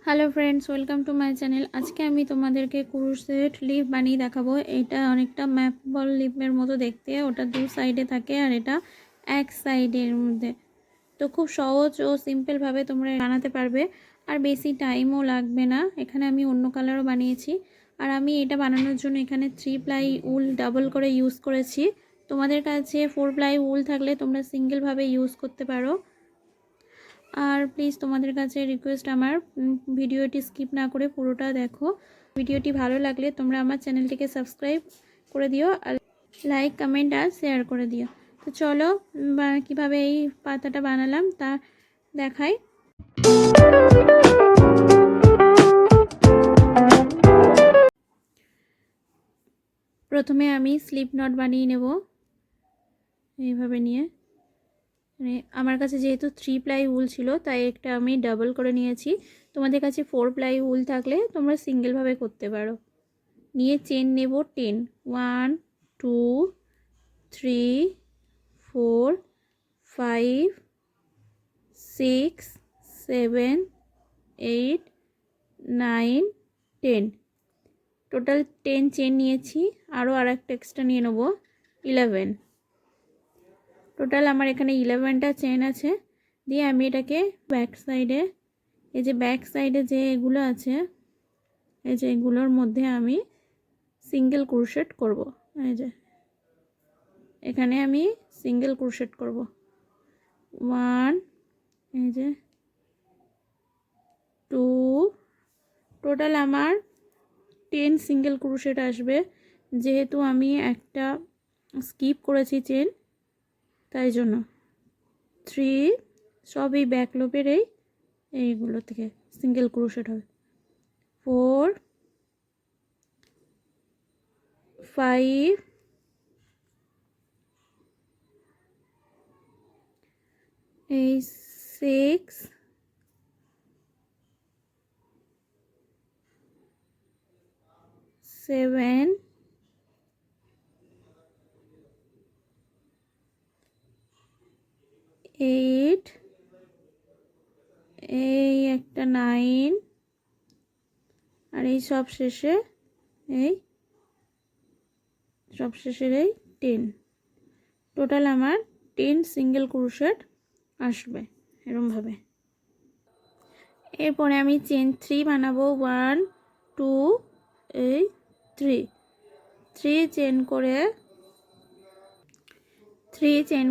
Hello friends, welcome to my channel. আজকে আমি তোমাদেরকে ক্রোশেট লিফ বানিয়ে দেখাবো। এটা অনেকটা ম্যাপ বল লিফের মতো দেখতে, ওটা দু সাইডে থাকে আর এটা এক সাইডের মধ্যে। তো খুব সহজ ও সিম্পলভাবে তোমরা বানাতে পারবে, আর বেশি টাইমও লাগবে না। এখানে আমি অন্য কালারও বানিয়েছি, আর আমি এটা বানানোর জন্য এখানে 3 প্লাই উল ডাবল করে ইউজ করেছি। তোমাদের কাছে 4 প্লাই উল থাকলে তোমরা সিঙ্গেলভাবে ইউজ করতে পারো। আর প্লিজ তোমাদের কাছে রিকোয়েস্ট, আমার ভিডিওটি স্কিপ না করে পুরোটা দেখো। ভিডিওটি ভালো লাগলে তোমরা আমার চ্যানেলটিকে সাবস্ক্রাইব করে দিও, আর লাইক কমেন্ট আর শেয়ার করে দিও। তো চলো কিভাবে এই পাতাটা বানালাম তা দেখাই। প্রথমে আমি স্লিপ নট বানিয়ে নেব এইভাবে নিয়ে। আমার কাছে যেহেতু 3 প্লাই উল ছিল তাই একটা আমি ডাবল করে নিয়েছি। তোমাদের কাছে 4 প্লাই উল থাকলে তোমরা সিঙ্গেলভাবে করতে পারো। নিয়ে চেন নেব 10, 1 2 3 4 5 6 7 8 9 10, টোটাল 10 চেন নিয়েছি। আরও একটা এক্সট্রা নিয়ে নেব 11। টোটাল আমার এখানে 11টা চেন আছে। দিয়ে আমি এটাকে ব্যাক সাইডে, এই যে ব্যাক সাইডে যে এগুলো আছে, এই যে এগুলোর মধ্যে আমি সিঙ্গেল ক্রোশেট করব। এই যে এখানে আমি সিঙ্গেল ক্রোশেট করব 1, এই যে 2, টোটাল আমার 10 সিঙ্গেল ক্রোশেট আসবে। যেহেতু আমি একটা স্কিপ করেছি চেন, তাই জন্য 3, সব এই ব্যাক লুপের এইগুলো থেকে সিঙ্গেল ক্রোশেট হবে। 4 5 6 7 8, এই একটা 9, আর এই সব শেষে এই সব শেষের এই 10। টোটাল আমার 10 সিঙ্গেল ক্রোশেট আসবে এরকমভাবে। এরপরে আমি চেন 3 বানাবো। 1 2 এই 3 চেন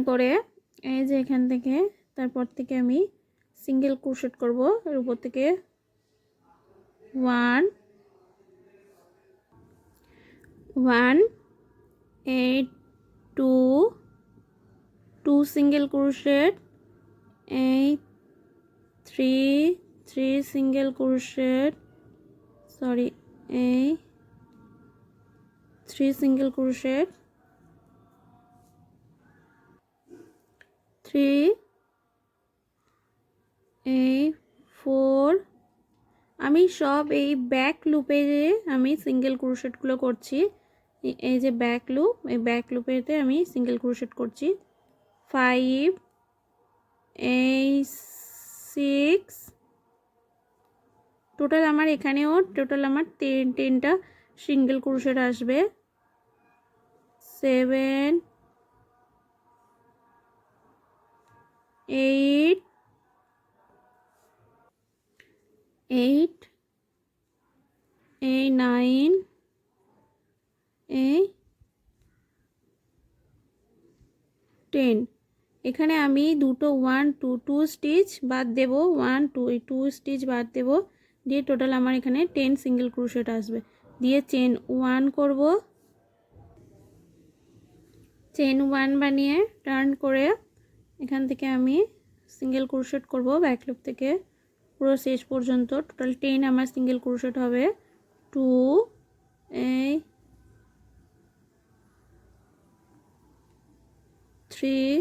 করে এই যে এখান থেকে, তারপর থেকে আমি সিঙ্গেল ক্রোশেট করব এর উপর থেকে। 1 1 8 2 সিঙ্গেল ক্রোশেট, এই 3 সিঙ্গেল ক্রোশেট, সরি এই 3 সিঙ্গেল ক্রোশেট, 3 এই 4। আমি সব এই ব্যাক লুপে আমি সিঙ্গেল ক্রোশেটগুলো করছি। এই যে ব্যাক লুপ, এই ব্যাক লুপেতে আমি সিঙ্গেল ক্রোশেট করছি। 5 এই 6, টোটাল আমার এখানেও টোটাল আমার 10টা সিঙ্গেল ক্রোশেট আসবে। 7 8 8 এই 9 এই 10। এখানে আমি দুটো 1 2 2 স্টিচ বাদ দেব, 1 2 এই 2 স্টিচ বাদ দেব। দিয়ে টোটাল আমার এখানে 10 সিঙ্গেল ক্রোশেট আসবে। দিয়ে চেন 1 করব, চেন 1 বানিয়ে টার্ন করে এখান থেকে আমি সিঙ্গেল ক্রোশেট করব ব্যাক লুপ থেকে পুরো শেষ পর্যন্ত। টোটাল 10 আমার সিঙ্গেল ক্রোশেট হবে। 2 এই 3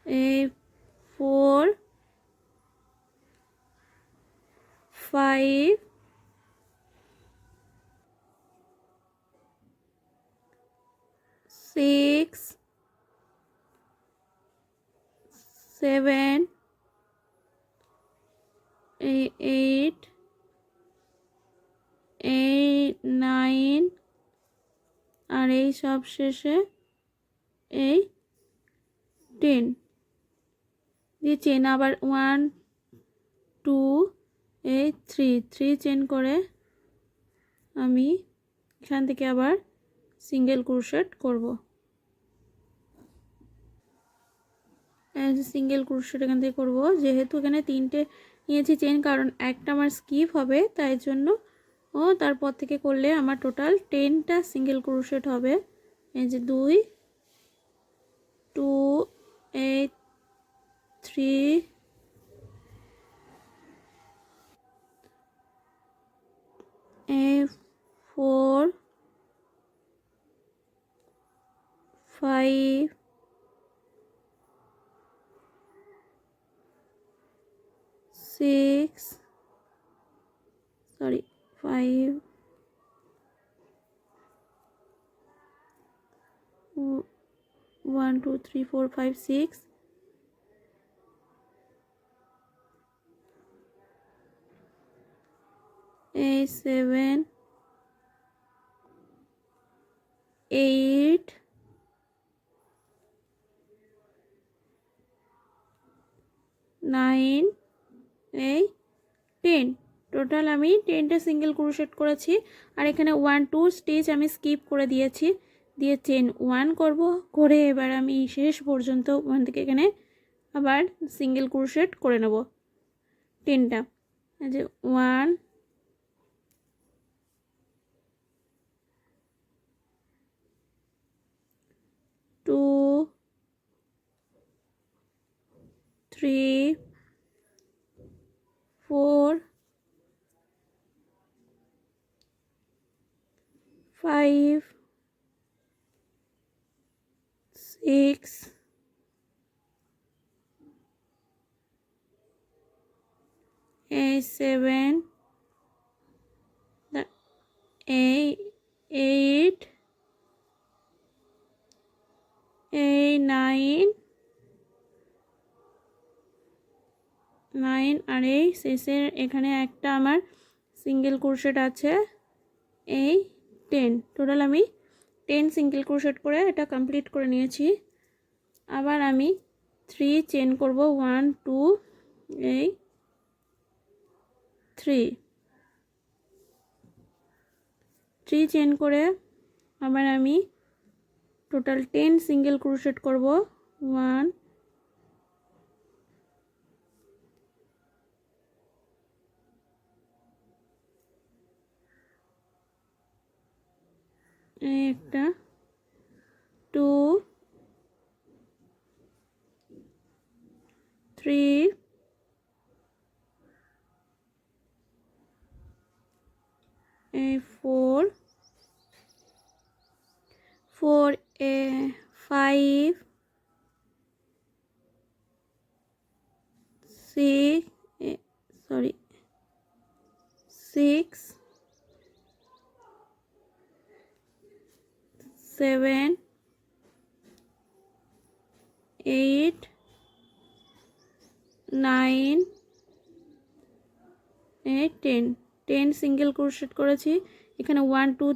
এই 4 5 6 7 8 9 আর এই সব শেষে এই 10 দিয়ে চেন আবার 1 2 এই 3 চেন করে আমি এখান থেকে আবার সিঙ্গেল ক্রোশেট করব। সিঙ্গেল ক্রোশেট এখান থেকে করব, যেহেতু এখানে 3টে নিয়েছি চেন, কারণ একটা আমার স্কিপ হবে, তাই জন্য তারপর থেকে করলে আমার টোটাল 10টা সিঙ্গেল ক্রোশেট হবে। এই যে 2 2 8 3 4 5 6 sorry 5 1 2 3 4 5 6 8 7 8 9 এই 10 টোটাল আমি 10টা সিঙ্গেল ক্রোশেট করেছি। আর এখানে 1 2 স্টিচ আমি স্কিপ করে দিয়েছি, দিয়ে চেন 1 করব, করে এবার আমি শেষ পর্যন্ত ওখান থেকে এখানে আবার সিঙ্গেল ক্রোশেট করে নেব 10টা। এই যে 1 2 3 4 5 6 8 7 8 8 9 9 আর এই শেষের এখানে একটা আমার সিঙ্গেল ক্রোশেট আছে এই 10। টোটাল আমি 10 সিঙ্গেল ক্রোশেট করে এটা কমপ্লিট করে নিয়েছি। আবার আমি 3 চেন করব, 1 2 এই 3 চেন করে আবার আমি টোটাল 10 সিঙ্গেল ক্রোশেট করব। 1 একটা 2 3 4 4 5 6 sorry 6 7 8 9 10 10 সিঙ্গেল ক্রোশেট করেছি। এখানে 1 2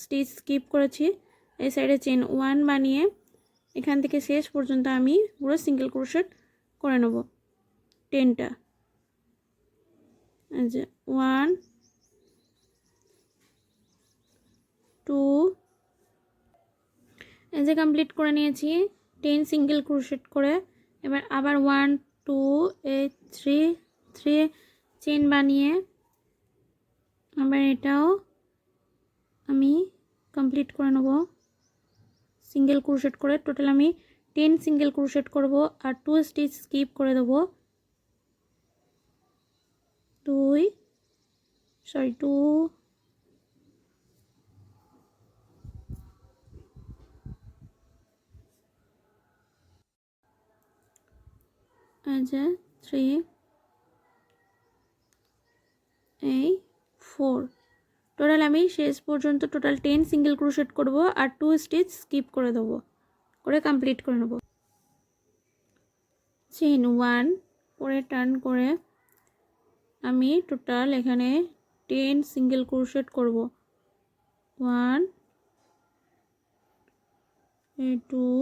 স্টিচ স্কিপ করেছি, এই সাইডে চেন 1 বানিয়ে এখান থেকে শেষ পর্যন্ত আমি পুরো সিঙ্গেল ক্রোশেট করে নেব 10টা। এই যে 1 2 এই যে কমপ্লিট করে নিয়েছি 10 সিঙ্গেল ক্রোশেট করে। এবার আবার 1 2 8 3 চেন বানিয়ে আবার এটাও আমি কমপ্লিট করে নেব সিঙ্গেল ক্রোশেট করে। টোটাল আমি 10 সিঙ্গেল ক্রোশেট করব আর 2 স্টিচ স্কিপ করে দেব, 2 আচ্ছা 3 এই 4 টোটাল আমি শেষ পর্যন্ত টোটাল 10 সিঙ্গেল ক্রোশেট করব আর 2 স্টিচ স্কিপ করে দেব, করে কমপ্লিট করে নেব। চেন 1 করে টার্ন করে আমি টোটাল এখানে 10 সিঙ্গেল ক্রোশেট করব। 1 2,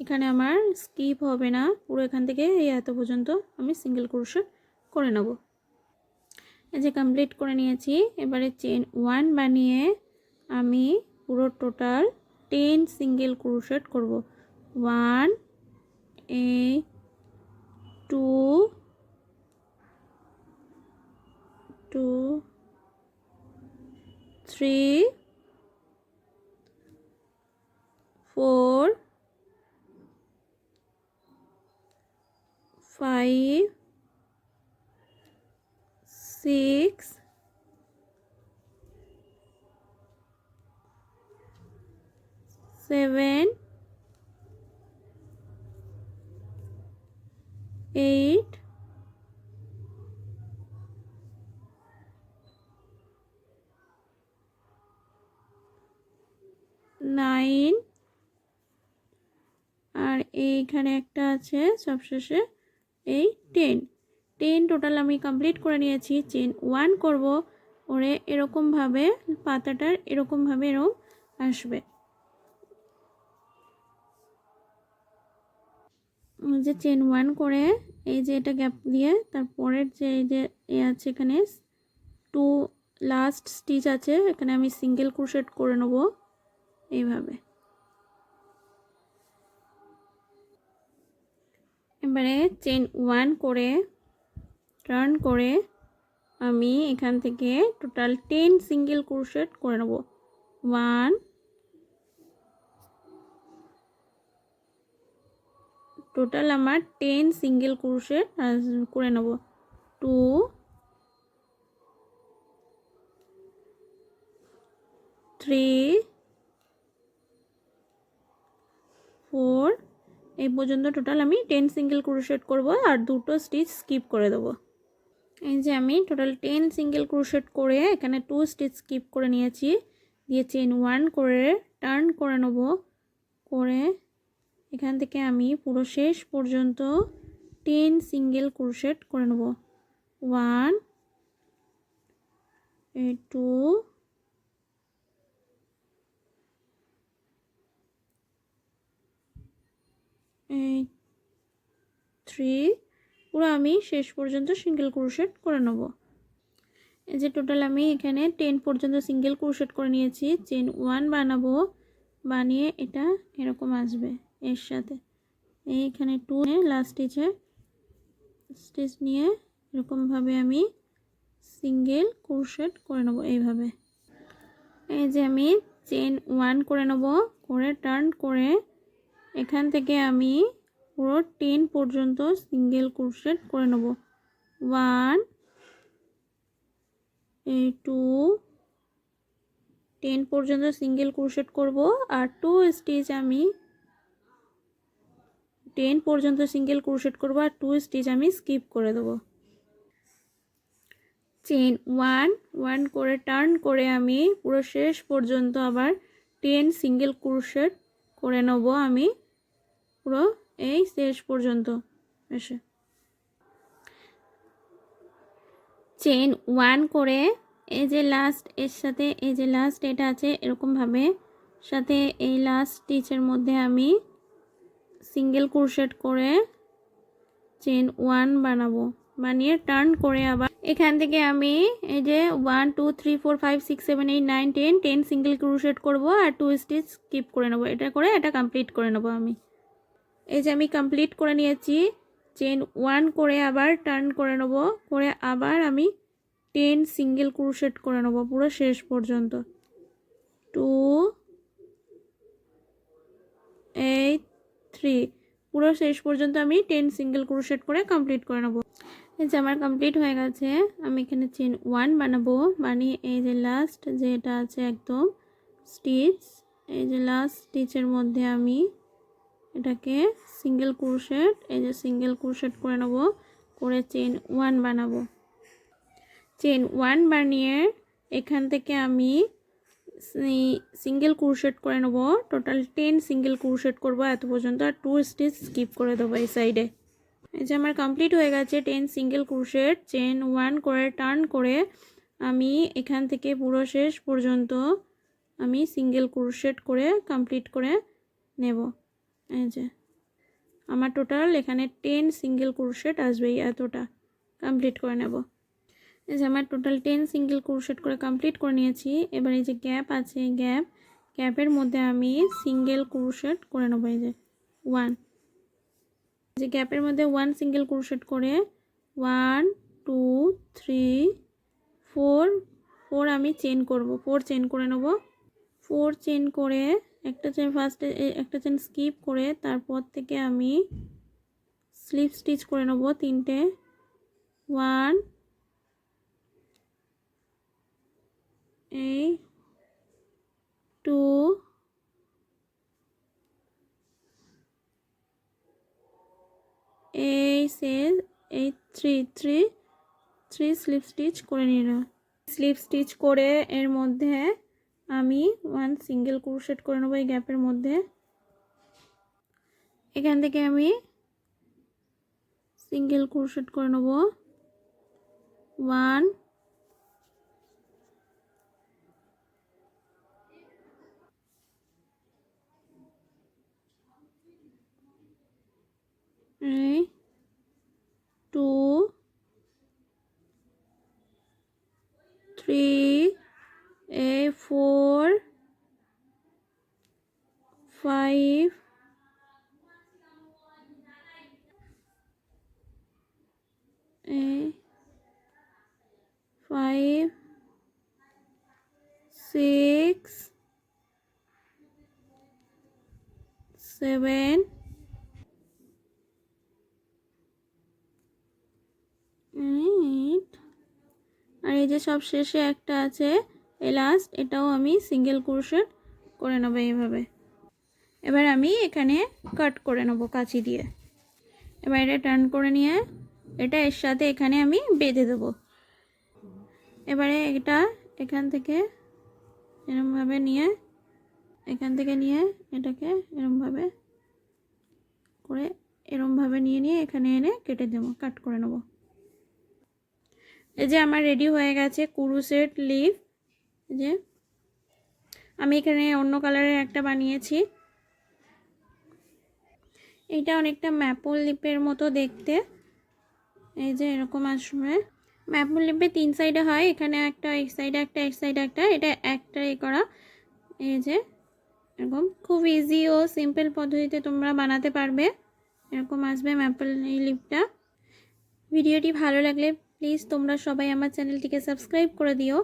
এখানে আমার স্কিপ হবে না, পুরো এখান থেকে এই এত পর্যন্ত আমি সিঙ্গেল ক্রোশেট করে নেব। এই যে কমপ্লিট করে নিয়েছি। এবারে চেন 1 বানিয়ে আমি পুরো টোটাল 10 সিঙ্গেল ক্রোশেট করব। 1 2 3 4 5 6 7 8 9 আর এইখানে একটা আছে সবশেষে এই 10 টোটাল আমি কমপ্লিট করে নিয়েছি। চেন 1 করব, ওরে এরকমভাবে পাতাটার এরকমভাবে এরকম আসবে। যে চেন 1 করে এই যে এটা গ্যাপ দিয়ে তারপরের যে এই যে আছে এখানে 2 লাস্ট স্টিচ আছে, এখানে আমি সিঙ্গেল ক্রোশেট করে নেব এইভাবে। এবারে চেন 1 করে টার্ন করে আমি এখান থেকে টোটাল 10 সিঙ্গেল ক্রোশেট করে নেব। 1 টোটাল আমার 10 সিঙ্গেল ক্রোশেট করে নেব। 2 3 4 এই পর্যন্ত টোটাল আমি 10 সিঙ্গেল ক্রোশেট করব আর দুটো স্টিচ স্কিপ করে দেব। এই যে আমি টোটাল 10 সিঙ্গেল ক্রোশেট করে এখানে 2 স্টিচ স্কিপ করে নিয়েছি, দিয়ে চেন 1 করে টার্ন করে নেব। করে এখান থেকে আমি পুরো শেষ পর্যন্ত 10 সিঙ্গেল ক্রোশেট করে নেব। 1 2 3 পুরো আমি শেষ পর্যন্ত সিঙ্গেল ক্রোশেট করে নেব। এই যে টোটাল আমি এখানে 10 পর্যন্ত সিঙ্গেল ক্রোশেট করে নিয়েছি। চেন 1 বানাবো, বানিয়ে এটা এরকম আসবে এর সাথে এইখানে 2 লাস্ট স্টিচ নিয়ে এরকমভাবে আমি সিঙ্গেল ক্রোশেট করে নেব এইভাবে। এই যে আমি চেন 1 করে নেব, করে টার্ন করে এখান থেকে আমি পুরো 10 পর্যন্ত সিঙ্গেল ক্রোশেট করে নেব। 1 2 10 পর্যন্ত সিঙ্গেল ক্রোশেট করব আর 2 স্টিচ আমি 10 পর্যন্ত সিঙ্গেল ক্রোশেট করব আর 2 স্টিচ আমি স্কিপ করে দেব। চেন 1 করে টার্ন করে আমি পুরো শেষ পর্যন্ত আবার 10 সিঙ্গেল ক্রোশেট করে নেব আমি পুরো এই শেষ পর্যন্ত এসে। চেন 1 করে এই যে লাস্ট এর সাথে এই যে লাস্ট এটা আছে এরকমভাবে সাথে এই লাস্ট স্টিচের মধ্যে আমি সিঙ্গেল ক্রোশেট করে চেন 1 বানাবো, বানিয়ে টার্ন করে আবার এখান থেকে আমি এই যে 1 2 3 4 5 6 7 8 9 10 সিঙ্গেল ক্রোশেট করব আর 2 স্টিচ স্কিপ করে নেব। এটা করে এটা কমপ্লিট করে নেব আমি। এই যে আমি কমপ্লিট করে নিয়েছি। চেন 1 করে আবার টার্ন করে নেব, করে আবার আমি 10 সিঙ্গেল ক্রোশেট করে নেব পুরো শেষ পর্যন্ত। 2 8 3 পুরো শেষ পর্যন্ত আমি 10 সিঙ্গেল ক্রোশেট করে কমপ্লিট করে নেব। এই যে আমার কমপ্লিট হয়ে গেছে। আমি এখানে চেন 1 বানাবো, বানিয়ে এই যে লাস্ট যেটা আছে একদম স্টিচ এই যে লাস্ট স্টিচের মধ্যে আমি এটাকে সিঙ্গেল ক্রোশেট এই যে সিঙ্গেল ক্রোশেট করে নেব, করে চেন 1 বানাবো। চেন 1 বানিয়ে এখান থেকে আমি সিঙ্গেল ক্রোশেট করে নেব, টোটাল 10 সিঙ্গেল ক্রোশেট করব এত পর্যন্ত আর 2 স্টিচ স্কিপ করে দেবো এই সাইডে। এই যে আমার কমপ্লিট হয়ে গেছে 10 সিঙ্গেল ক্রোশেট, চেন 1 করে টার্ন করে আমি এখান থেকে পুরো শেষ পর্যন্ত আমি সিঙ্গেল ক্রোশেট করে কমপ্লিট করে নেব। এই যে আমার টোটাল এখানে 10 সিঙ্গেল ক্রোশেট আসবে, এতটা কমপ্লিট করে নেব। এই যে আমার টোটাল 10 সিঙ্গেল ক্রোশেট করে কমপ্লিট করে নিয়েছি। এবার এই যে গ্যাপ আছে, গ্যাপের মধ্যে আমি সিঙ্গেল ক্রোশেট করে নেব। এই যে 1, যে গ্যাপের মধ্যে 1 সিঙ্গেল ক্রোশেট করে 1 2 3 4 আমি চেন করব, 4 চেন করে নেব। 4 চেন করে একটা চেন ফার্স্টে একটা চেন স্কিপ করে তারপর থেকে আমি স্লিপ স্টিচ করে নেব 3টে। 1 এই 2 এই সেল এই 3 স্লিপ স্টিচ করে নিলাম। স্লিপ স্টিচ করে এর মধ্যে আমি 1 সিঙ্গেল ক্রোশেট করে নেব এই গ্যাপের মধ্যে। এখান থেকে আমি সিঙ্গেল ক্রোশেট করে নেব 1 2 3 4 5 5 6 7 8 আর এই যে সব শেষে একটা আছে এই লাস্ট, এটাও আমি সিঙ্গেল ক্রোশেট করে নেব এইভাবে। এবার আমি এখানে কাট করে নেব কাঁচি দিয়ে। এবার এটা টার্ন করে নিয়ে এটা এর সাথে এখানে আমি বেঁধে দেবো। এবারে এটা এখান থেকে এরমভাবে নিয়ে এখান থেকে নিয়ে এটাকে এরমভাবে করে এরমভাবে নিয়ে এখানে এনে কেটে দেবো, কাট করে নেব। এই যে আমার রেডি হয়ে গেছে ক্রোশেট লিফ। যে আমি এখানে অন্য কালারের একটা বানিয়েছি, এইটা অনেকটা ম্যাপল লিপের মতো দেখতে। এই যে এরকম আসবে। ম্যাপল লিপে 3 সাইডে হয়, এখানে একটা এক সাইডে একটা এক সাইডে একটা, এটা একটা করা। এই যে এরকম খুব ইজি ও সিম্পল পদ্ধতিতে তোমরা বানাতে পারবে। এরকম আসবে ম্যাপল লিপটা। ভিডিওটি ভালো লাগলে প্লিজ তোমরা সবাই আমার চ্যানেলটিকে সাবস্ক্রাইব করে দিও।